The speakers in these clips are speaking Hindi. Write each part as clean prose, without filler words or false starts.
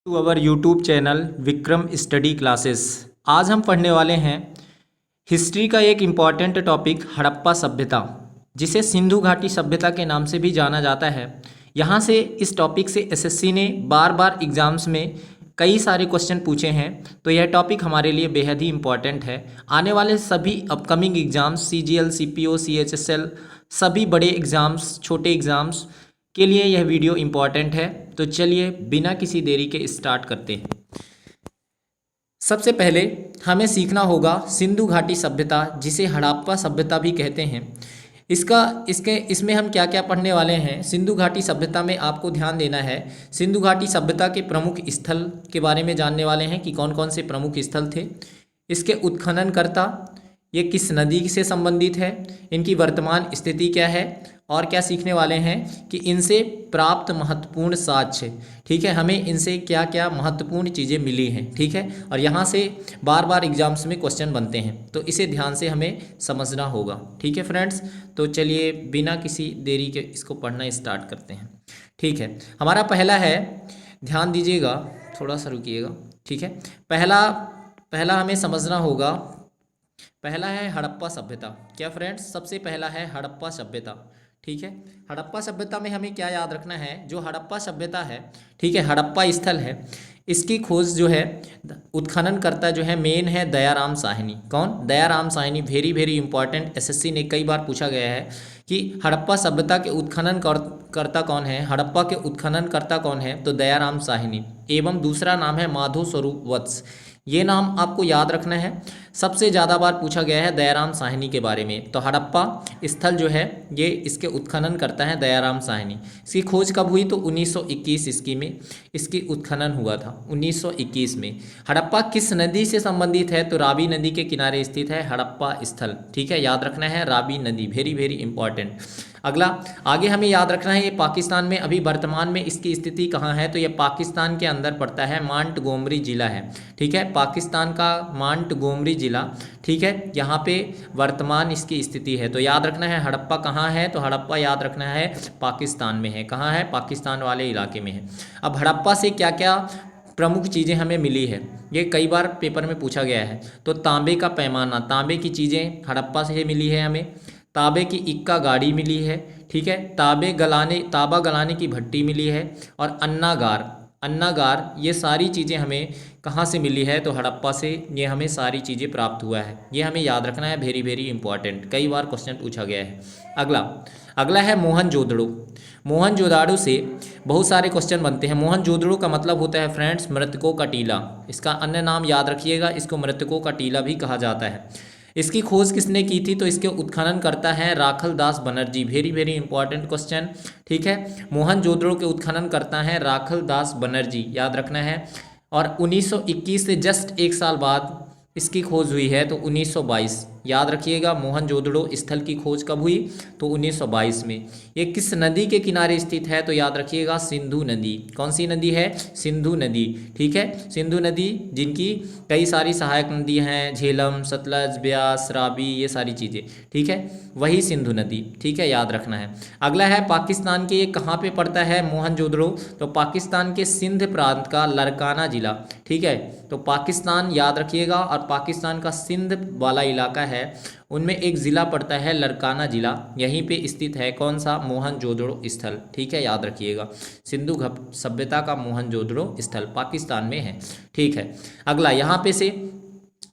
To our YouTube channel Vikram study classes. आज हम पढ़ने वाले हैं हिस्ट्री का एक इम्पॉर्टेंट टॉपिक हड़प्पा सभ्यता, जिसे सिंधु घाटी सभ्यता के नाम से भी जाना जाता है। यहाँ से इस टॉपिक से एसएससी ने बार बार एग्ज़ाम्स में कई सारे क्वेश्चन पूछे हैं, तो यह टॉपिक हमारे लिए बेहद ही इम्पॉर्टेंट है। आने वाले सभी upcoming exams CGL, CPO, CHSL, सभी बड़े एग्ज़ाम्स, छोटे एग्ज़ाम्स के लिए यह वीडियो इम्पॉर्टेंट है। तो चलिए बिना किसी देरी के स्टार्ट करते हैं। सबसे पहले हमें सीखना होगा सिंधु घाटी सभ्यता, जिसे हड़प्पा सभ्यता भी कहते हैं। इसमें हम क्या क्या पढ़ने वाले हैं। सिंधु घाटी सभ्यता में आपको ध्यान देना है, सिंधु घाटी सभ्यता के प्रमुख स्थल के बारे में जानने वाले हैं कि कौन कौन से प्रमुख स्थल थे। इसके उत्खननकर्ता, ये किस नदी से संबंधित है, इनकी वर्तमान स्थिति क्या है, और क्या सीखने वाले हैं कि इनसे प्राप्त महत्वपूर्ण साक्ष्य, ठीक है, हमें इनसे क्या क्या महत्वपूर्ण चीज़ें मिली हैं, ठीक है। और यहाँ से बार बार एग्जाम्स में क्वेश्चन बनते हैं, तो इसे ध्यान से हमें समझना होगा, ठीक है फ्रेंड्स। तो चलिए बिना किसी देरी के इसको पढ़ना स्टार्ट करते हैं, ठीक है। हमारा पहला है, ध्यान दीजिएगा, थोड़ा सा रुकिएगा, ठीक है। पहला हमें समझना होगा, पहला है हड़प्पा सभ्यता। क्या फ्रेंड्स, सबसे पहला है हड़प्पा सभ्यता, ठीक है। हड़प्पा सभ्यता में हमें क्या याद रखना है, जो हड़प्पा सभ्यता है, ठीक है, हड़प्पा स्थल है, इसकी खोज जो है, उत्खनन करता जो है मेन है दयाराम साहनी। कौन? Dayaram Sahni. Very very important, SSC ने कई बार पूछा गया है कि हड़प्पा सभ्यता के उत्खनन करता कौन है, हड़प्पा के उत्खनन करता कौन है, तो दयाराम साहनी। एवं दूसरा नाम है माधो स्वरूप वत्स। ये नाम आपको याद रखना है, सबसे ज़्यादा बार पूछा गया है दयाराम साहनी के बारे में। तो हड़प्पा स्थल जो है ये इसके उत्खनन करता है दयाराम साहनी। इसकी खोज कब हुई, तो 1921 ईस्वी में इसकी उत्खनन हुआ था, 1921 में। हड़प्पा किस नदी से संबंधित है, तो रावी नदी के किनारे स्थित है हड़प्पा स्थल, ठीक है, याद रखना है रावी नदी, वेरी वेरी इंपॉर्टेंट। अगला, आगे हमें याद रखना है ये पाकिस्तान में अभी वर्तमान में इसकी स्थिति कहाँ है, तो ये पाकिस्तान के अंदर पड़ता है, मांटगोमरी जिला है, ठीक है, पाकिस्तान का मांटगोमरी जिला, ठीक है, यहाँ पे वर्तमान इसकी स्थिति है। तो याद रखना है हड़प्पा कहाँ है, तो हड़प्पा याद रखना है पाकिस्तान में है। कहाँ है? पाकिस्तान वाले इलाके में है। अब हड़प्पा से क्या क्या प्रमुख चीज़ें हमें मिली है, ये कई बार पेपर में पूछा गया है। तो तांबे का पैमाना, तांबे की चीज़ें हड़प्पा से मिली है हमें। तांबे की इक्का गाड़ी मिली है, ठीक है, तांबा गलाने की भट्टी मिली है, और अन्नागार, ये सारी चीज़ें हमें कहाँ से मिली है, तो हड़प्पा से ये हमें सारी चीज़ें प्राप्त हुआ है। ये हमें याद रखना है, वेरी वेरी इंपॉर्टेंट, कई बार क्वेश्चन पूछा गया है। अगला है मोहनजोदड़ो। मोहनजोदाड़ो से बहुत सारे क्वेश्चन बनते हैं। मोहनजोदड़ो का मतलब होता है फ्रेंड्स मृतकों का टीला। इसका अन्य नाम याद रखिएगा, इसको मृतकों का टीला भी कहा जाता है। इसकी खोज किसने की थी, तो इसके उत्खनन करता है Rakhal Das Banerjee. Very very important question, ठीक है। मोहनजोदड़ो के उत्खनन करता है राखल दास बनर्जी, याद रखना है। और 1921 से जस्ट एक साल बाद इसकी खोज हुई है, तो 1922, याद रखिएगा। मोहनजोदड़ो स्थल की खोज कब हुई, तो 1922 में। ये किस नदी के किनारे स्थित है, तो याद रखिएगा सिंधु नदी। कौन सी नदी है? सिंधु नदी, ठीक है, सिंधु नदी, जिनकी कई सारी सहायक नदी हैं, झेलम, सतलज, ब्यास, रावी, ये सारी चीज़ें, ठीक है, वही सिंधु नदी, ठीक है, याद रखना है। अगला है पाकिस्तान के, ये कहाँ पे पड़ता है मोहनजोदड़ो, तो पाकिस्तान के सिंध प्रांत का लरकाना जिला, ठीक है। तो पाकिस्तान याद रखिएगा, और पाकिस्तान का सिंध वाला इलाका है, उनमें एक ज़िला पड़ता है लरकाना जिला, यहीं पे स्थित है कौन सा? मोहनजोदड़ो स्थल, ठीक है, याद रखिएगा। सिंधु सभ्यता का मोहनजोदड़ो स्थल पाकिस्तान में है, ठीक है। अगला, यहाँ पे से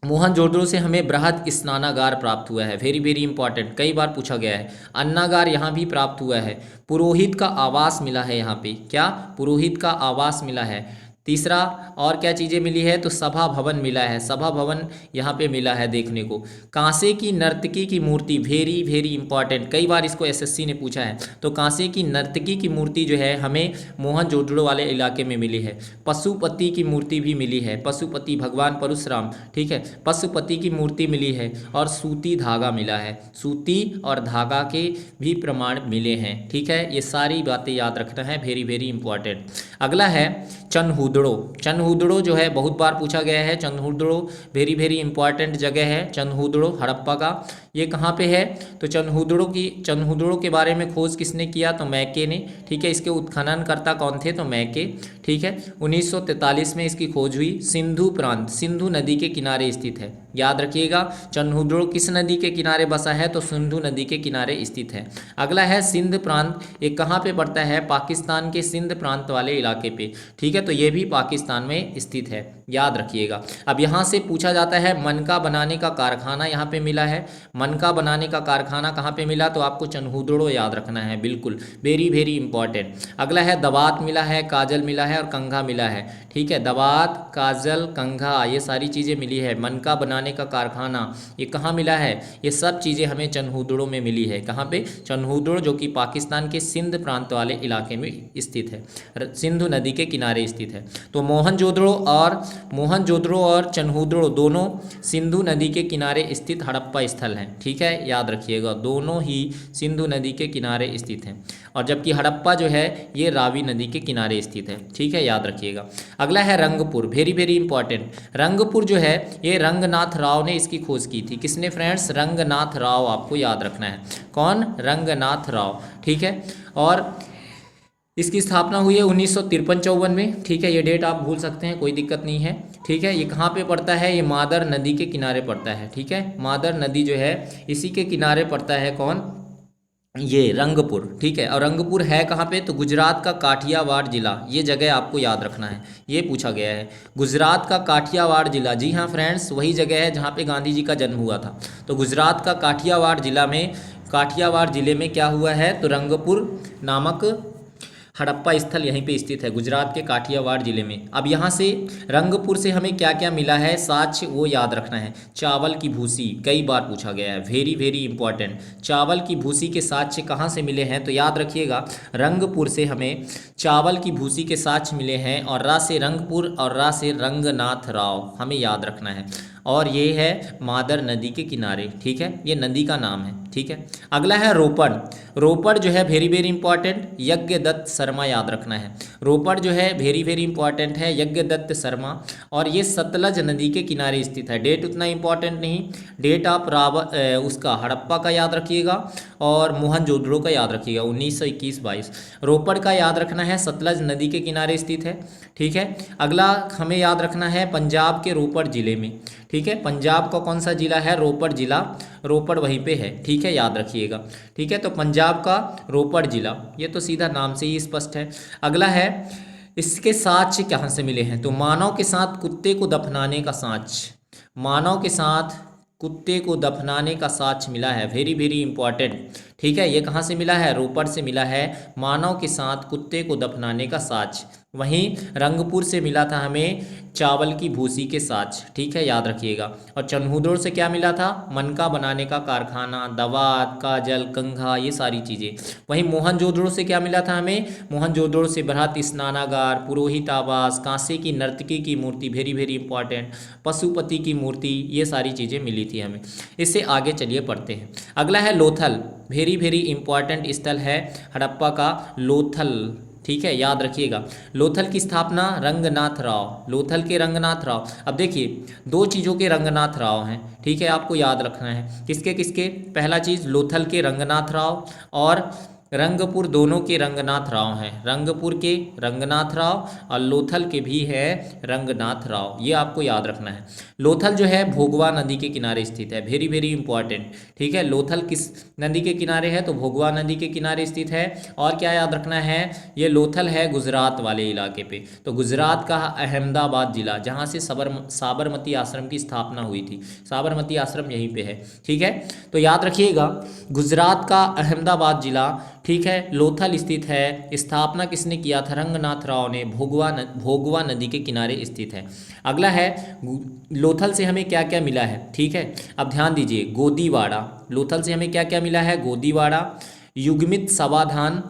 मोहनजोदड़ो से हमें बृहद स्नानागार प्राप्त हुआ है, वेरी वेरी इंपॉर्टेंट, कई बार पूछा गया है। अन्नागार यहाँ भी प्राप्त हुआ है। पुरोहित का आवास मिला है यहाँ पे, क्या? पुरोहित का आवास मिला है। तीसरा, और क्या चीज़ें मिली है, तो सभा भवन मिला है, सभा भवन यहाँ पे मिला है देखने को। कांसे की नर्तकी की मूर्ति, वेरी वेरी इंपॉर्टेंट, कई बार इसको एसएससी ने पूछा है। तो कांसे की नर्तकी की मूर्ति जो है हमें मोहनजोदड़ो वाले इलाके में मिली है। पशुपति की मूर्ति भी मिली है, पशुपति भगवान परशुराम, ठीक है, पशुपति की मूर्ति मिली है। और सूती धागा मिला है, सूती और धागा के भी प्रमाण मिले हैं, ठीक है। ये सारी बातें याद रखना है, वेरी वेरी इंपॉर्टेंट। अगला है चनहूद। चंदहुदड़ो। चंदहुदड़ो जो है बहुत बार पूछा गया है। चंदहुदड़ो वेरी वेरी इंपॉर्टेंट जगह है। चंदहुदड़ो हड़प्पा का ये कहाँ पे है? तो चंदहुदड़ो के बारे में खोज किसने किया? तो मैके ने। ठीक है, इसके उत्खननकर्ता कौन थे? तो मैके। ठीक है, 1943 में इसकी खोज हुई। सिंधु प्रांत, सिंधु नदी के किनारे स्थित है, याद रखिएगा। चंदहुदड़ो किस नदी के किनारे बसा है? तो सिंधु नदी के किनारे स्थित है। अगला है सिंध प्रांत, ये कहाँ पे पड़ता है? पाकिस्तान के सिंध प्रांत वाले इलाके पे। ठीक है, तो ये भी पाकिस्तान में स्थित है, याद रखिएगा। अब यहाँ से पूछा जाता है मनका बनाने का कारखाना यहाँ पे मिला है। मनका बनाने का कारखाना कहाँ पे मिला? तो आपको चंदहुदड़ो याद रखना है, बिल्कुल वेरी वेरी इंपॉर्टेंट। अगला है दवात मिला है, काजल मिला है और कंघा मिला है। ठीक है, दवात, काजल, कंघा ये सारी चीज़ें मिली है। मनका बनाने का कारखाना ये कहाँ मिला है? ये सब चीज़ें हमें चंदहुदड़ो में मिली है। कहाँ पे? चंदहुदड़ो, जो कि पाकिस्तान के सिंध प्रांत वाले इलाके में स्थित है, सिंधु नदी के किनारे स्थित है। तो मोहनजोदड़ो और चंदहुदड़ो दोनों सिंधु नदी के किनारे स्थित हड़प्पा स्थल हैं। ठीक है, याद रखिएगा, दोनों ही सिंधु नदी के किनारे स्थित हैं। और जबकि हड़प्पा जो है ये रावी नदी के किनारे स्थित है। ठीक है, याद रखिएगा। अगला है Rangpur, very very important. Rangpur जो है ये रंगनाथ राव ने इसकी खोज की थी। किसने फ्रेंड्स? रंगनाथ राव, आपको याद रखना है। कौन? रंगनाथ राव। ठीक है, और इसकी स्थापना हुई है 1953-54 में। ठीक है, ये डेट आप भूल सकते हैं, कोई दिक्कत नहीं है। ठीक है, ये कहाँ पे पड़ता है? ये मादर नदी के किनारे पड़ता है। ठीक है, मादर नदी जो है इसी के किनारे पड़ता है। कौन? ये रंगपुर। ठीक है, और रंगपुर है कहाँ पे? तो गुजरात का काठियावाड़ जिला, ये जगह आपको याद रखना है, ये पूछा गया है। गुजरात का काठियावाड़ जिला, जी हाँ फ्रेंड्स, वही जगह है जहाँ पे गांधी जी का जन्म हुआ था। तो गुजरात का काठियावाड़ जिला में, काठियावाड़ जिले में क्या हुआ है? तो रंगपुर नामक हड़प्पा स्थल यहीं पे स्थित है, गुजरात के काठियावाड़ जिले में। अब यहाँ से रंगपुर से हमें क्या क्या मिला है साक्ष्य, वो याद रखना है। चावल की भूसी, कई बार पूछा गया है, वेरी वेरी इंपॉर्टेंट। चावल की भूसी के साक्ष्य कहाँ से मिले हैं? तो याद रखिएगा, रंगपुर से हमें चावल की भूसी के साक्ष्य मिले हैं। और रा से रंगपुर और रा से रंगनाथ राव, हमें याद रखना है। और ये है मादर नदी के किनारे। ठीक है, ये नदी का नाम है। ठीक है, अगला है रोपड़। रोपड़ जो है very very important, Yagyadutt Sharma, याद रखना है। रोपड़ जो है वेरी वेरी इंपॉर्टेंट है, यज्ञदत्त शर्मा। और ये सतलज नदी के किनारे स्थित है। डेट उतना इंपॉर्टेंट नहीं, डेट आप उसका हड़प्पा का याद रखिएगा और मोहनजोदड़ो का याद रखिएगा, 1921-22। रोपड़ का याद रखना है, सतलज नदी के किनारे स्थित है। ठीक है, अगला हमें याद रखना है पंजाब के रोपड़ जिले में। ठीक है, पंजाब का कौन सा जिला है? रोपड़ जिला, रोपड़ वहीं पे है। ठीक है, याद रखिएगा। ठीक है, तो पंजाब का रोपड़ जिला, ये तो सीधा नाम से ही स्पष्ट है। अगला है इसके साक्ष्य कहाँ से मिले हैं? तो मानव के साथ कुत्ते को दफनाने का साक्ष्य, मानव के साथ कुत्ते को दफनाने का साक्ष्य मिला है, वेरी वेरी इंपॉर्टेंट। ठीक है, ये कहाँ से मिला है? रोपड़ से मिला है, मानव के साथ कुत्ते को दफनाने का साक्ष्य। वहीं रंगपुर से मिला था हमें चावल की भूसी के साक्ष्य। ठीक है, याद रखिएगा। और चंदहुदड़ो से क्या मिला था? मनका बनाने का कारखाना, दवात, काजल, कंघा, ये सारी चीज़ें। वहीं मोहनजोदड़ो से क्या मिला था हमें? मोहनजोदड़ो से बृहत स्नानागार, पुरोहित आवास, कांसे की नर्तकी की मूर्ति, वेरी वेरी इंपॉर्टेंट, पशुपति की मूर्ति, ये सारी चीज़ें मिली थी हमें। इससे आगे चलिए पढ़ते हैं। अगला है लोथल, वेरी वेरी इंपॉर्टेंट स्थल है हड़प्पा का लोथल। ठीक है, याद रखिएगा। लोथल की स्थापना रंगनाथ राव, लोथल के रंगनाथ राव। अब देखिए, दो चीज़ों के रंगनाथ राव हैं। ठीक है, आपको याद रखना है किसके किसके। पहला चीज़ लोथल के रंगनाथ राव और रंगपुर दोनों के रंगनाथ राव हैं। रंगपुर के रंगनाथ राव और लोथल के भी है रंगनाथ राव, ये आपको याद रखना है। लोथल जो है भोगवा नदी के किनारे स्थित है, वेरी वेरी इंपॉर्टेंट। ठीक है, लोथल किस नदी के किनारे है? तो भोगवा नदी के किनारे स्थित है। और क्या याद रखना है? ये लोथल है गुजरात वाले इलाके पे। तो गुजरात का अहमदाबाद जिला, जहाँ से साबरमती आश्रम की स्थापना हुई थी, साबरमती आश्रम यहीं पे है। ठीक है, तो याद रखिएगा, गुजरात का अहमदाबाद जिला, ठीक है, लोथल स्थित है। स्थापना किसने किया था? रंगनाथ राव ने। भोगवा नदी के किनारे स्थित है। अगला है लोथल से हमें क्या क्या मिला है। ठीक है, अब ध्यान दीजिए, गोदीवाड़ा, लोथल से हमें क्या क्या मिला है? गोदीवाड़ा, युग्मित समाधान,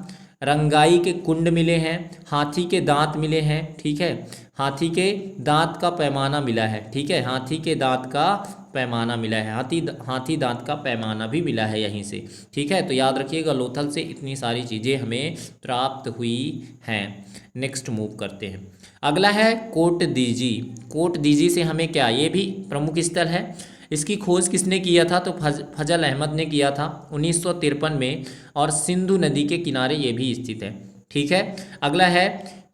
रंगाई के कुंड मिले हैं, हाथी के दांत मिले हैं, ठीक है, हाथी के दांत का पैमाना मिला है, ठीक है, हाथी के दांत का पैमाना मिला है, हाथी दांत का पैमाना भी मिला है यहीं से, ठीक है। तो याद रखिएगा लोथल से इतनी सारी चीज़ें हमें प्राप्त हुई हैं। नेक्स्ट मूव करते हैं। अगला है कोट दीजी। कोट दीजी से हमें क्या, ये भी प्रमुख स्थल है। इसकी खोज किसने किया था, तो फजल अहमद ने किया था 1953 में, और सिंधु नदी के किनारे ये भी स्थित है, ठीक है। अगला है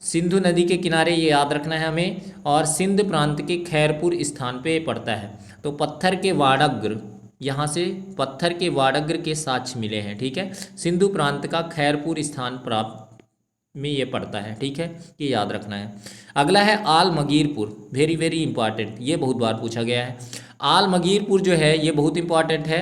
सिंधु नदी के किनारे, ये याद रखना है हमें, और सिंध प्रांत के खैरपुर स्थान पे पड़ता है। तो पत्थर के वाड़ग्र, यहाँ से पत्थर के वाड़ग्र के साक्ष्य मिले हैं, ठीक है। सिंधु प्रांत का खैरपुर स्थान प्राप्त में ये पड़ता है, ठीक है, ये याद रखना है। अगला है आलमगीरपुर, वेरी वेरी इंपॉर्टेंट, ये बहुत बार पूछा गया है। आलमगीरपुर जो है ये बहुत इंपॉर्टेंट है।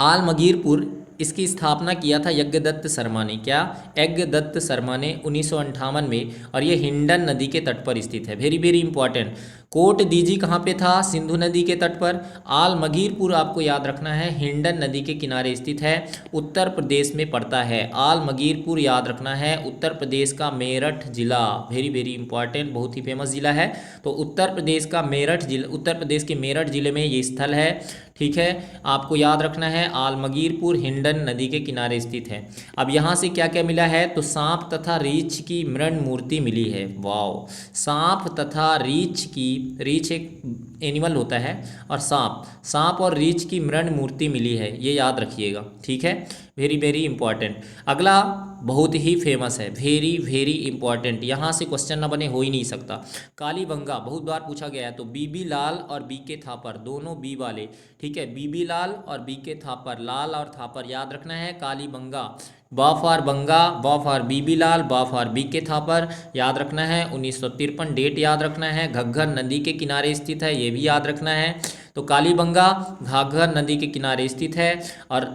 आलमगीरपुर, इसकी स्थापना किया था यज्ञदत्त शर्मा ने, क्या, यज्ञदत्त शर्मा ने 1958 में, और ये हिंडन नदी के तट पर स्थित है, वेरी वेरी इंपॉर्टेंट। कोट दीजी कहाँ पे था, सिंधु नदी के तट पर। आलमगीरपुर आपको याद रखना है हिंडन नदी के किनारे स्थित है, उत्तर प्रदेश में पड़ता है। आलमगीरपुर याद रखना है उत्तर प्रदेश का मेरठ जिला, वेरी वेरी इंपॉर्टेंट, बहुत ही फेमस जिला है। तो उत्तर प्रदेश का मेरठ जिला, उत्तर प्रदेश के मेरठ जिले में ये स्थल है, ठीक है। आपको याद रखना है आलमगीरपुर हिंडन नदी के किनारे स्थित है। अब यहाँ से क्या क्या मिला है, तो सांप तथा रीछ की मृण मूर्ति मिली है, वाओ, सांप तथा रीछ की, रीछ एक एनिमल होता है, और सांप और रीछ की मृण मूर्ति मिली है, ये याद रखिएगा, ठीक है, वेरी वेरी इंपॉर्टेंट। अगला बहुत ही फेमस है, वेरी वेरी इंपॉर्टेंट, यहाँ से क्वेश्चन ना बने हो ही नहीं सकता। कालीबंगा बहुत बार पूछा गया है, तो बीबी लाल और बीके थापर, दोनों बी वाले, ठीक है, बीबी लाल और बीके थापर, लाल और थापर याद रखना है। कालीबंगा, बा फॉर बंगा, बा फॉर बीबी लाल, बा फॉर बीके थापर याद रखना है। 1953 डेट याद रखना है। घग्गर नदी के किनारे स्थित है, ये भी याद रखना है। तो कालीबंगा घाघर नदी के किनारे स्थित है, और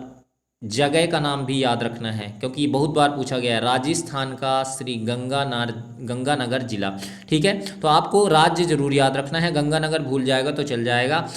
जगह का नाम भी याद रखना है क्योंकि बहुत बार पूछा गया है, राजस्थान का श्री गंगानगर जिला, ठीक है। तो आपको राज्य जरूर याद रखना है, गंगानगर भूल जाएगा तो चल जाएगा।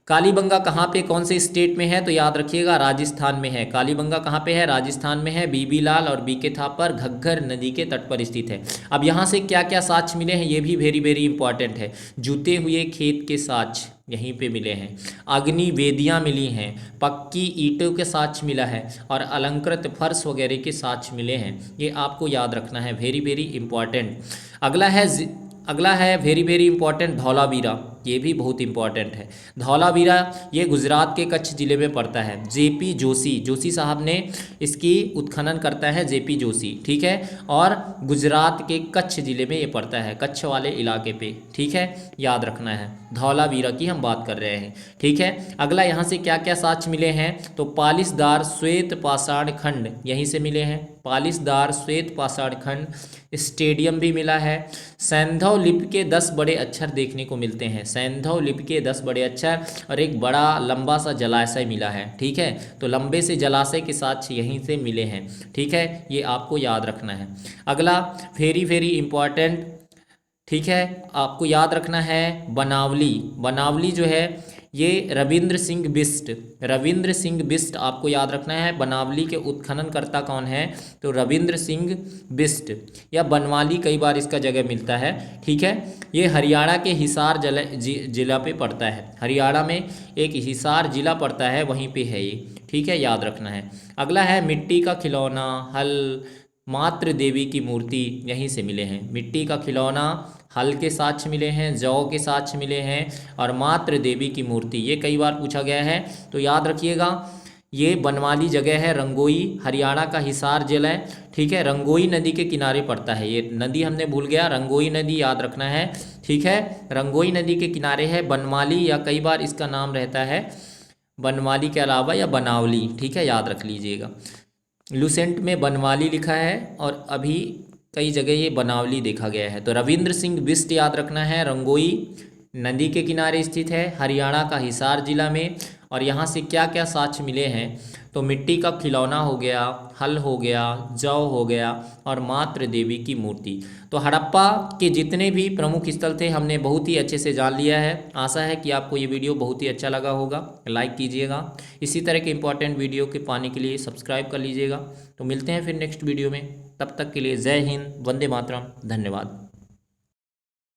कालीबंगा कहाँ पे, कौन से स्टेट में है, तो याद रखिएगा राजस्थान में है। कालीबंगा कहाँ पे है, राजस्थान में है। बीबी लाल और बीके थापर घग्गर नदी के तट पर स्थित है। अब यहाँ से क्या क्या साक्ष्य मिले हैं, ये भी वेरी वेरी इंपॉर्टेंट है। जूते हुए खेत के साक्ष्य यहीं पे मिले हैं, अग्नि वेदियाँ मिली हैं, पक्की ईंटों के साक्ष्य मिला है, और अलंकृत फर्श वगैरह के साक्ष्य मिले हैं, ये आपको याद रखना है, वेरी वेरी इंपॉर्टेंट। अगला है वेरी वेरी इंपॉर्टेंट धौलावीरा, ये भी बहुत इंपॉर्टेंट है। धौलावीरा ये गुजरात के कच्छ जिले में पड़ता है। जेपी जोशी साहब ने इसकी उत्खनन करता है, जेपी जोशी, ठीक है, और गुजरात के कच्छ जिले में ये पड़ता है, कच्छ वाले इलाके पे, ठीक है, याद रखना है। धौलावीरा की हम बात कर रहे हैं, ठीक है। अगला यहाँ से क्या क्या साक्ष्य मिले हैं, तो पालिसदार श्वेत पाषाण खंड यहीं से मिले हैं, पालिसदार श्वेत पाषाण खंड, स्टेडियम भी मिला है। सैंधव लिपि के 10 बड़े अक्षर देखने को मिलते हैं, सैंधव लिपि के 10 बड़े अक्षर, और एक बड़ा लंबा सा जलाशय मिला है, ठीक है। तो लंबे से जलाशय के साथ यहीं से मिले हैं, ठीक है, ये आपको याद रखना है। अगला वेरी वेरी इंपॉर्टेंट, ठीक है, आपको याद रखना है बनावली जो है ये रविंद्र सिंह बिष्ट आपको याद रखना है। बनावली के उत्खननकर्ता कौन है, तो रविंद्र सिंह बिष्ट, या बनवाली कई बार इसका जगह मिलता है, ठीक है। ये हरियाणा के हिसार जिला पे पड़ता है, हरियाणा में एक हिसार जिला पड़ता है, वहीं पे है ये, ठीक है, याद रखना है। अगला है मिट्टी का खिलौना, हल, मातृ देवी की मूर्ति यहीं से मिले हैं। मिट्टी का खिलौना, हल के साक्ष्य मिले हैं, जौ के साक्ष्य मिले हैं, और मातृ देवी की मूर्ति ये कई बार पूछा गया है, तो याद रखिएगा। ये बनवाली जगह है, रंगोई, हरियाणा का हिसार जिला है, ठीक है, रंगोई नदी के किनारे पड़ता है। ये नदी हमने भूल गया, रंगोई नदी याद रखना है, ठीक है, रंगोई नदी के किनारे है बनवाली, या कई बार इसका नाम रहता है बनवाली के अलावा या बनावली, ठीक है, याद रख लीजिएगा। लुसेंट में बनवाली लिखा है, और अभी कई जगह ये बनावली देखा गया है। तो रविंद्र सिंह बिष्ट याद रखना है, रंगोई नदी के किनारे स्थित है, हरियाणा का हिसार जिला में, और यहाँ से क्या क्या साक्ष्य मिले हैं, तो मिट्टी का खिलौना हो गया, हल हो गया, जौ हो गया और मातृ देवी की मूर्ति। तो हड़प्पा के जितने भी प्रमुख स्थल थे हमने बहुत ही अच्छे से जान लिया है। आशा है कि आपको ये वीडियो बहुत ही अच्छा लगा होगा। लाइक कीजिएगा, इसी तरह के इंपॉर्टेंट वीडियो के पाने के लिए सब्सक्राइब कर लीजिएगा। तो मिलते हैं फिर नेक्स्ट वीडियो में, तब तक के लिए जय हिंद, वंदे मातरम, धन्यवाद।